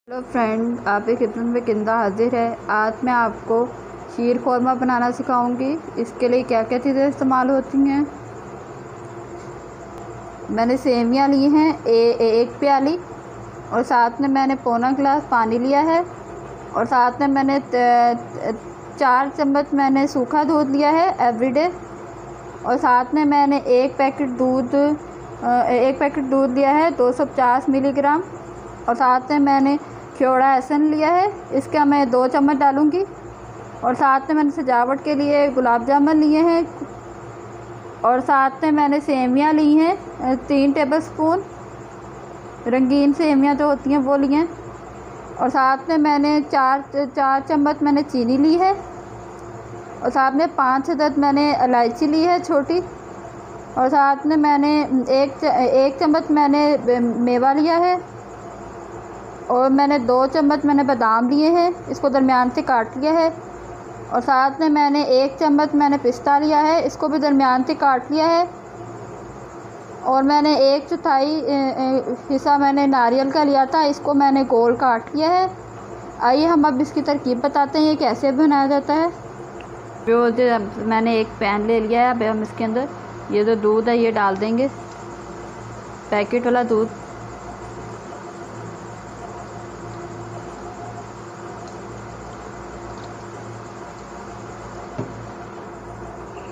Hello friend, आपकी खिदमत में किंदा हाजिर है। आज मैं आपको शीर खोरमा बनाना सिखाऊंगी। इसके लिए क्या क्या चीज़ें इस्तेमाल होती हैं। मैंने सेवियाँ ली हैं एक प्याली, और साथ में मैंने पौना गिलास पानी लिया है, और साथ में मैंने 4 चम्मच मैंने सूखा दूध लिया है एवरीडे, और साथ में मैंने एक पैकेट दूध लिया है 250 मिलीग्राम, और साथ में मैंने ख्योड़ा एसन लिया है, इसका मैं 2 चम्मच डालूँगी, और साथ में मैंने सजावट के लिए गुलाब जामुन लिए हैं, और साथ में मैंने सेवियाँ ली हैं 3 टेबलस्पून, रंगीन सेवियाँ जो होती हैं वो ली हैं, और साथ में मैंने 4 चम्मच मैंने चीनी ली है, और साथ में 5 अदद मैंने इलायची ली है छोटी, और साथ में मैंने एक चम्मच मैंने मेवा लिया है, और मैंने 2 चम्मच मैंने बादाम लिए हैं, इसको दरमियान से काट लिया है, और साथ में मैंने 1 चम्मच मैंने पिस्ता लिया है, इसको भी दरमियान से काट लिया है, और मैंने 1/4 हिस्सा मैंने नारियल का लिया था, इसको मैंने गोल काट लिया है। आइए हम अब इसकी तरकीब बताते हैं ये कैसे बनाया जाता है। जो मैंने एक पैन ले लिया है, अब हम इसके अंदर ये जो दूध है ये डाल देंगे, पैकेट वाला दूध,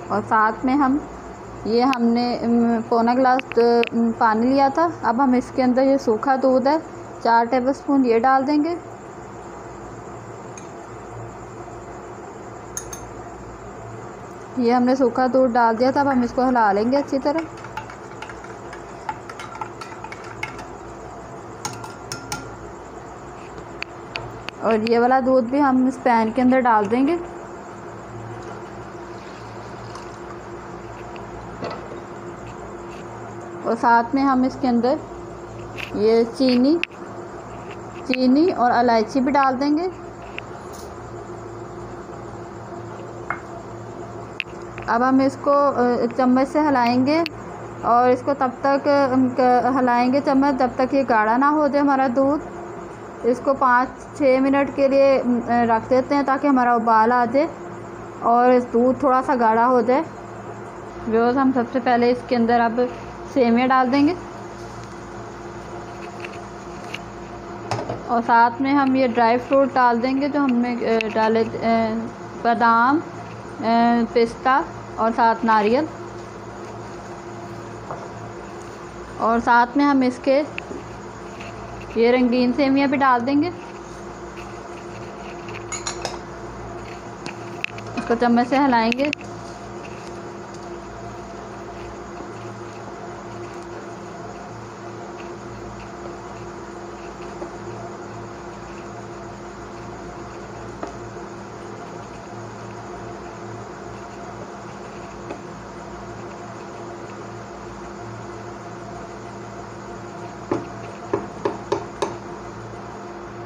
और साथ में हमने पौना गिलास पानी लिया था। अब हम इसके अंदर ये सूखा दूध है 4 टेबलस्पून ये डाल देंगे, ये हमने सूखा दूध डाल दिया था। अब हम इसको हिला लेंगे अच्छी तरह, और ये वाला दूध भी हम इस पैन के अंदर डाल देंगे, और साथ में हम इसके अंदर ये चीनी और इलायची भी डाल देंगे। अब हम इसको चम्मच से हिलाएंगे, और इसको तब तक हिलाएंगे चम्मच जब तक ये गाढ़ा ना हो जाए हमारा दूध। इसको 5-6 मिनट के लिए रख देते हैं ताकि हमारा उबाल आ जाए और दूध थोड़ा सा गाढ़ा हो जाए। व्यूअर्स, हम सबसे पहले इसके अंदर अब सेवियाँ डाल देंगे, और साथ में हम ये ड्राई फ्रूट डाल देंगे जो हमने डाले, बादाम, पिस्ता और साथ नारियल, और साथ में हम इसके ये रंगीन सेवियाँ भी डाल देंगे। इसको चम्मच से हिलाएंगे,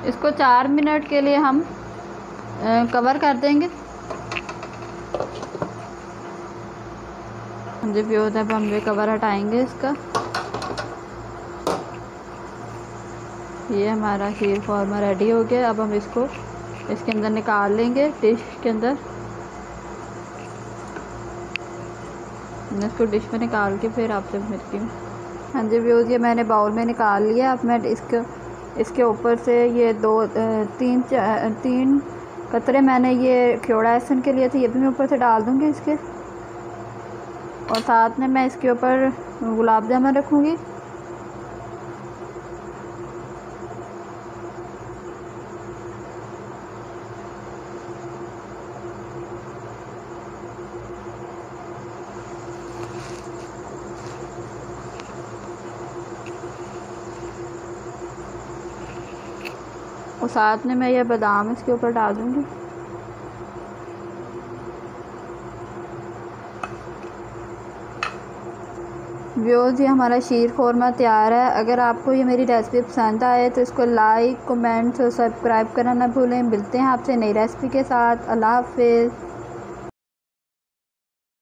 इसको 4 मिनट के लिए हम कवर कर देंगे। जब ये होता है अब हम ये कवर हटाएंगे इसका। ये हमारा शीर खोरमा रेडी हो गया। अब हम इसको इसके अंदर निकाल लेंगे, डिश के अंदर। इसको डिश में निकाल के फिर आपसे मिलती हूँ। हाँ जी व्यूज़, ये मैंने बाउल में निकाल लिया। अब मैं इसके ऊपर से ये 3 कतरे मैंने ये ख्योड़ा एसन के लिए थे, ये भी मैं ऊपर से डाल दूँगी इसके, और साथ में मैं इसके ऊपर गुलाब जामुन रखूँगी। और साथ में मैं ये बादाम इसके ऊपर डाल दूँगी। व्यूअर्स, ये हमारा शीर खोरमा तैयार है। अगर आपको ये मेरी रेसिपी पसंद आए तो इसको लाइक, कमेंट और सब्सक्राइब करना ना भूलें। मिलते हैं आपसे नई रेसिपी के साथ। अल्लाह हाफ़िज़।